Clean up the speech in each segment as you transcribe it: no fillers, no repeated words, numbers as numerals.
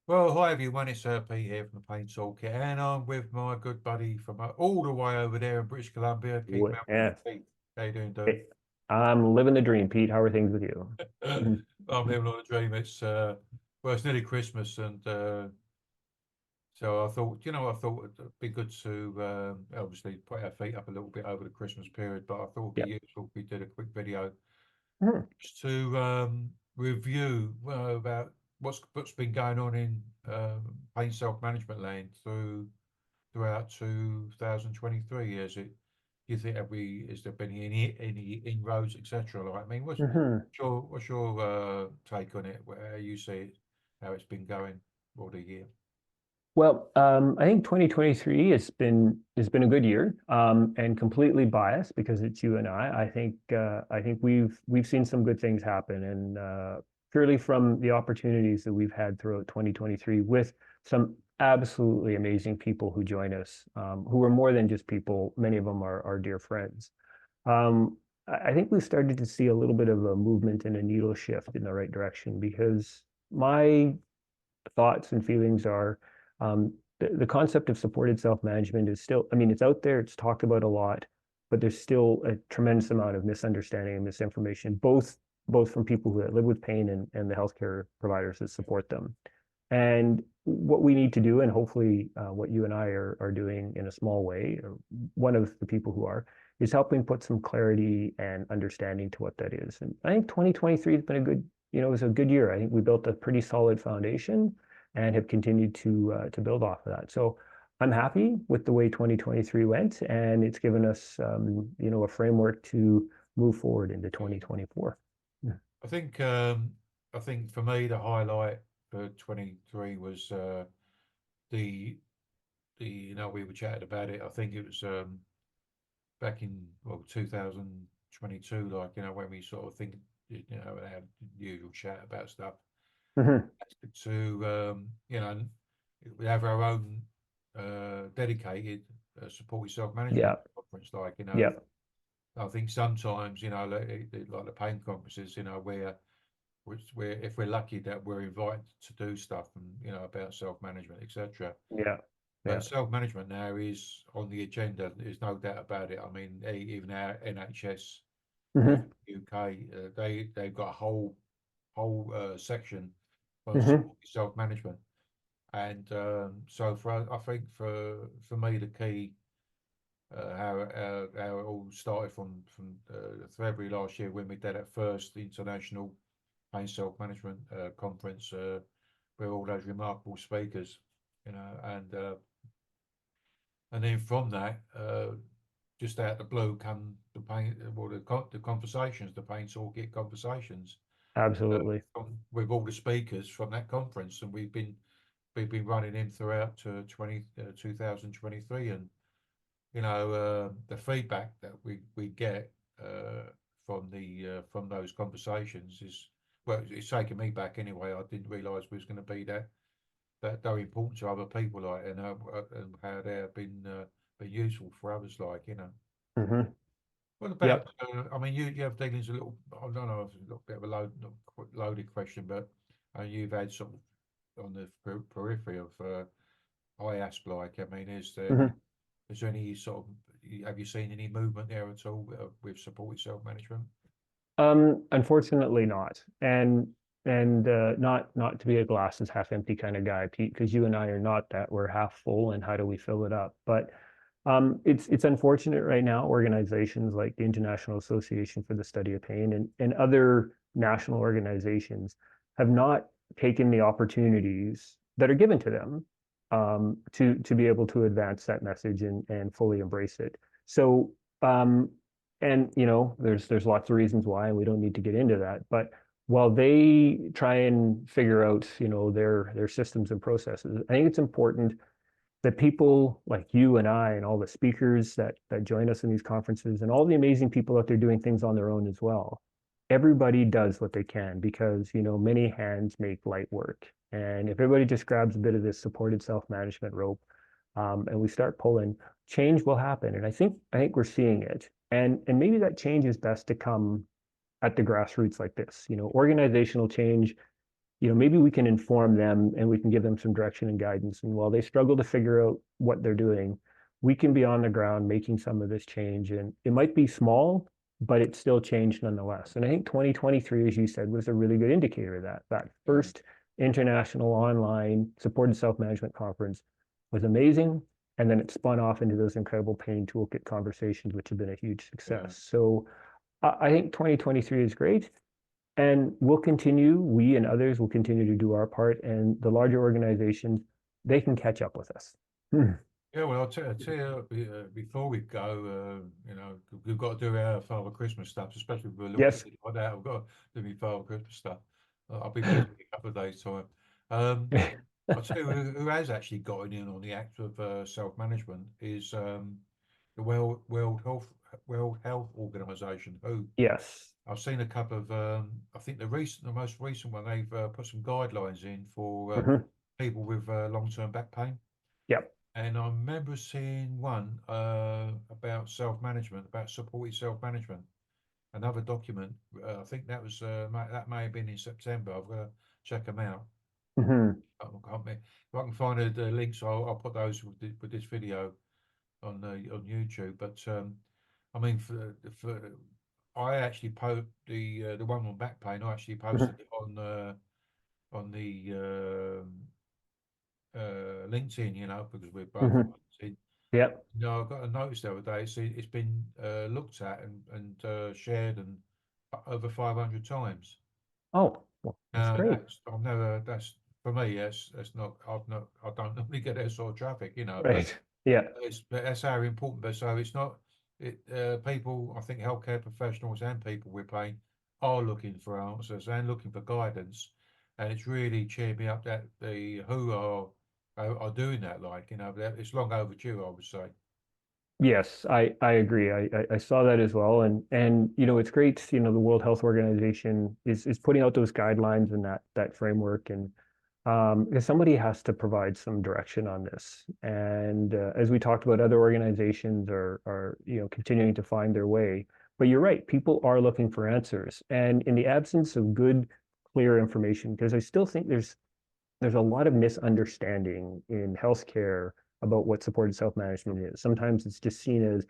Well, hi everyone, it's Pete here from the Pain Toolkit, and I'm with my good buddy from all the way over there in British Columbia, Keith Malcolm. Yeah. Keith, how you doing, dude? Hey, I'm living the dream, Pete. How are things with you? Mhm. I'm living on a dream. Well, it's nearly Christmas, and so I thought, I thought it'd be good to obviously put our feet up a little bit over the Christmas period, but I thought it'd be Yep. useful if we did a quick video Mhm. just to review about what's been going on in pain self-management land throughout 2023. You think has there been any inroads, etc.? Like, I mean, Mhm. what's your take on it? Where you see it, how it's been going for the year? Well, I think 2023 has been a good year, and completely biased because it's you and I. I think we've seen some good things happen, and purely from the opportunities that we've had throughout 2023 with some absolutely amazing people who join us, who are more than just people. Many of them are dear friends. Um, I think we've started to see a little bit of a movement and a needle shift in the right direction because my thoughts and feelings are the concept of supported self-management is still, I mean, it's out there, it's talked about a lot, but there's still a tremendous amount of misunderstanding and misinformation, both from people who live with pain and the healthcare providers that support them. And what we need to do, and hopefully what you and I are doing in a small way, or one of the people who are, is helping put some clarity and understanding to what that is. And I think 2023 has been a good, it was a good year. I think we built a pretty solid foundation and have continued to build off of that. So I'm happy with the way 2023 went, and it's given us, a framework to move forward into 2024. I think I think for me the highlight for 23 was the we were chatting about it. I think it was back in 2022, like when we sort of think had the usual chat about stuff Mhm. to we have our own dedicated support self-management Yeah, conference. Like yeah, I think sometimes like the pain conferences, we're if we're lucky that we're invited to do stuff and about self-management, etc. yeah, yeah. But self-management now is on the agenda. There's no doubt about it. I mean, even our NHS here Hmm. in the UK, they've got a whole section on Hmm. self-management. And so I think for me the key how it all started from February last year when we did that first international pain self-management conference with all those remarkable speakers, and then from that, just out of the blue come the pain, well, the conversations, the pain toolkit conversations Absolutely. with all the speakers from that conference, and we've been running them throughout to 2023, and the feedback that we get from those conversations is, well, it's taken me back anyway. I didn't realise we was going to be that very important to other people, like, and how they have been useful for others, like. Hmm. What about? Yep. I mean, you have dealings a little. I don't know, it's a little bit of a not quite loaded question, but you've had sort of on the periphery of IASP, like. I mean, Hmm. is there any sort of, have you seen any movement there at all with supported self-management? Unfortunately not. And not to be a glass is half empty kind of guy, Pete, because you and I are not that. We're half full, and how do we fill it up? But it's unfortunate right now. Organizations like the International Association for the Study of Pain and other national organizations have not taken the opportunities that are given to them to be able to advance that message and fully embrace it. So and there's lots of reasons why, and we don't need to get into that. But while they try and figure out, their systems and processes, I think it's important that people like you and I and all the speakers that join us in these conferences and all the amazing people out there doing things on their own as well. Everybody does what they can because, many hands make light work. And if everybody just grabs a bit of this supported self-management rope, and we start pulling, change will happen. And I think we're seeing it. And maybe that change is best to come at the grassroots like this. Organizational change maybe we can inform them and we can give them some direction and guidance. And while they struggle to figure out what they're doing, we can be on the ground making some of this change. And it might be small, but it's still change nonetheless. And I think 2023, as you said, was a really good indicator of that. That Yeah, first international online supported self-management conference was amazing. And then it spun off into those incredible pain toolkit conversations, which have been a huge yeah, success. So I think 2023 is great. And we'll continue, we and others will continue to do our part. And the larger organizations, they can catch up with us. Hmm. yeah. Well, I'll tell you before we go, we've got to do our Father Christmas stuff, especially with a little Yes. kid like that. I've got to do my Father Christmas stuff. I'll be busy in a couple of days' time. Um, I'll tell you who has actually gotten in on the act of self-management is the World Health Organization, who Yes. I've seen a couple of, I think the most recent one, they've put some guidelines in for Hmm. people with long-term back pain. Yep. And I remember seeing one about self-management, about supported self-management. Another document. I think that may have been in September. I've got to check them out. Hmm. If I can find the links, I'll put those with this video on YouTube. But I mean, for I actually the one on back pain. I actually Hmm. posted it on the LinkedIn, because we're both Hmm. on LinkedIn. Yep. No, I got a notice the other day. It's been looked at and shared and over 500 times. Oh, well, that's great. I've never. That's for me. That's not. I don't normally get that sort of traffic, but Right. Yeah. but that's how important. But so it's not. People. I think healthcare professionals and people we're paying are looking for answers and looking for guidance, and it's really cheered me up that the who are doing that. It's long overdue, I would say. Yes, I agree. I saw that as well. And it's great, the World Health Organization is putting out those guidelines and that framework. And because somebody has to provide some direction on this. And as we talked about, other organizations are continuing to find their way. But you're right, people are looking for answers. And in the absence of good, clear information, because I still think there's a lot of misunderstanding in healthcare about what supported self-management is. Sometimes it's just seen as,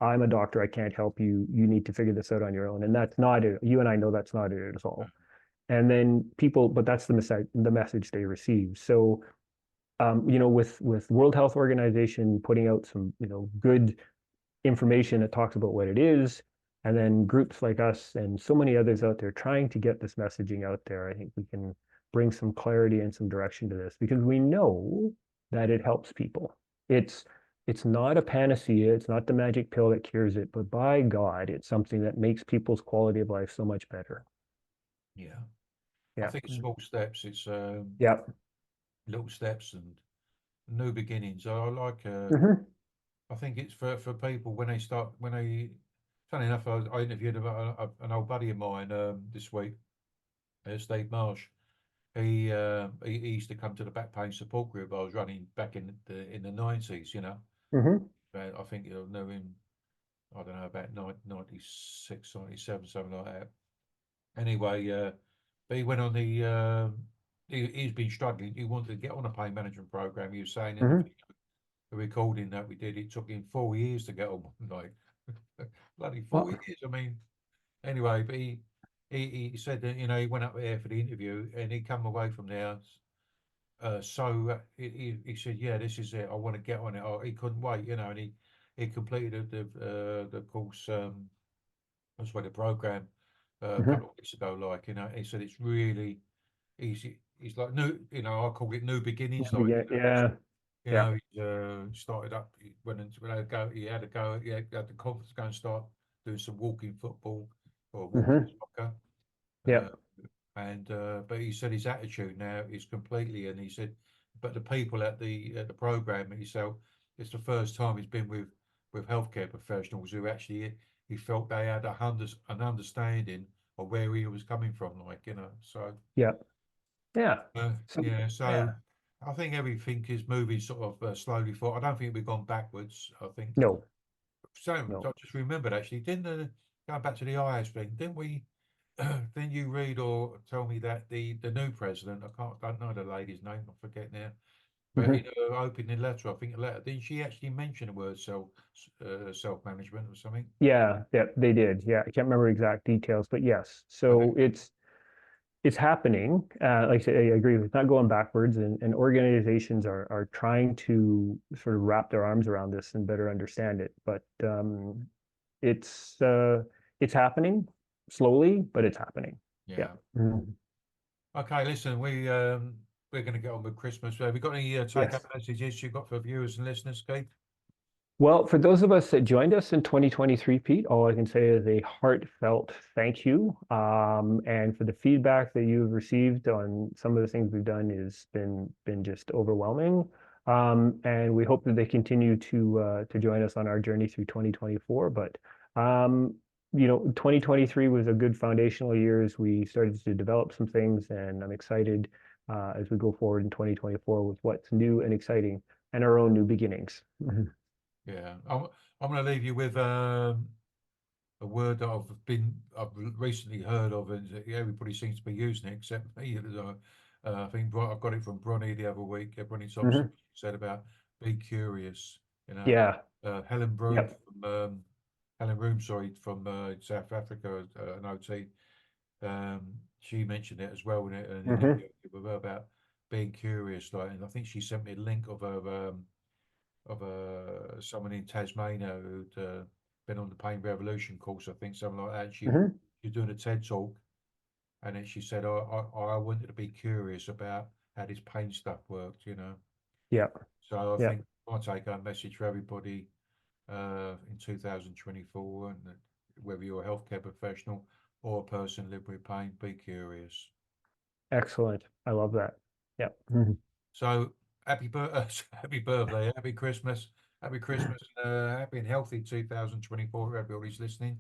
I'm a doctor, I can't help you. You need to figure this out on your own. And that's not it. You and I know that's not it at all. And then people, but that's the message they receive. So with World Health Organization putting out some, good information that talks about what it is, and then groups like us and so many others out there trying to get this messaging out there, I think we can bring some clarity and some direction to this because we know that it helps people. It's it's not a panacea, it's not the magic pill that cures it, but by God, it's something that makes people's quality of life so much better. Yeah. I Yeah. think it's small steps. It's Yeah. little steps and new beginnings. I like. Hmm. I think it's for people when they start when they. Funny enough, I interviewed an old buddy of mine this week, Steve Marsh. He used to come to the back pain support group I was running back in the 90s. Hmm. I think you'll know him. I don't know about 96, 97, something like that. Anyway, but he went on he's been struggling. He wanted to get on a pain management program. He was saying in Hmm. the recording that we did, it took him 4 years to get on. Like bloody four Well, years. I mean, anyway, but he said that he went up there for the interview and he come away from there. He said, "Yeah, this is it. I want to get on it." Oh, he couldn't wait, and he completed the course. That's why the program a hmm. couple of weeks ago. He said it's really easy. He's like new, I call it new beginnings. Yeah. Yeah. He started up. He went into when I go. He had to go. He had the confidence to go and start doing some walking football or walking Hmm. soccer. Yeah. Uh, and but he said his attitude now is completely. And he said, but the people at the program, he said it's the first time he's been with healthcare professionals who actually he felt they had an understanding of where he was coming from, So Yeah. Yeah. So, yeah, yeah. so I think everything is moving sort of slowly forward. I don't think we've gone backwards. I think No, so. no. I just remembered actually, didn't going back to the IS thing, didn't we? then you read or tell me that the new president, don't know the lady's name, I forget now, but in Mhm. her opening letter, I think a letter, didn't she actually mention the word self-management or something? Yeah, yeah, they did. Yeah, I can't remember exact details, but yes. I So think, it's happening. Like I say, I agree. It's not going backwards, and organizations are trying to sort of wrap their arms around this and better understand it. But it's uh, it's happening slowly, but it's happening. Yeah. yeah. Mhm. Okay, listen, we're going to get on with Christmas. Have you got any take-up Yes. messages you got for viewers and listeners, Keith? Well, for those of us that joined us in 2023, Pete, all I can say is a heartfelt thank you. And for the feedback that you've received on some of the things we've done has been just overwhelming. And we hope that they continue to join us on our journey through 2024. But 2023 was a good foundational year as we started to develop some things, and I'm excited as we go forward in 2024 with what's new and exciting and our own new beginnings. Yeah, I'm going to leave you with a word that I've recently heard of, and everybody seems to be using it except me. I think I got it from Bronnie the other week. Bronnie Thompson Mhm. said about be curious. You know, Yeah. Helen Broom Yep. from Helen Broom, sorry, from South Africa, an OT. She mentioned it as well in an Hmm. interview with her about being curious. Like, and I think she sent me a link of someone in Tasmania who'd been on the Pain Revolution course, I think, something like that. Hmm. She was doing a TED talk, and then she said, I wanted to be curious about how this pain stuff worked, you know. Yep. So I Yep. think my take home message for everybody in 2024, and whether you're a healthcare professional or a person living with pain, be curious. Excellent. I love that. Yep. Mhm. So happy birthday, happy Christmas, happy and healthy 2024. Everybody's listening.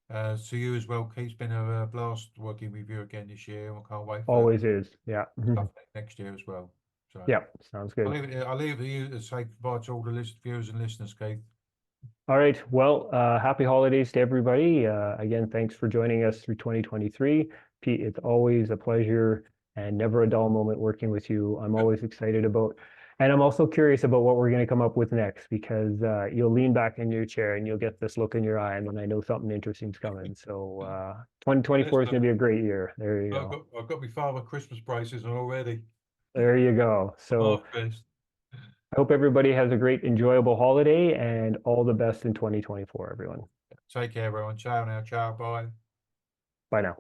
To you as well, Keith. It's been a blast working with you again this year, and I can't wait for Always is. Yeah. stuff Mhm. next year as well. So Yep. Sounds good. I'll leave it to you to say goodbye to all the viewers and listeners, Keith. All right. Well, happy holidays to everybody. Again, thanks for joining us through 2023. Pete, it's always a pleasure and never a dull moment working with you. I'm always excited about, and I'm also curious about what we're going to come up with next because you'll lean back in your chair and you'll get this look in your eye, and then I know something interesting's coming. So 2024 is going Listen, to be a great year. There you I've go. got I've got my father Christmas braces on already. There you go. Oh, So best. I hope everybody has a great, enjoyable holiday and all the best in 2024, everyone. Take care, everyone. Ciao now. Ciao. Bye. Bye now.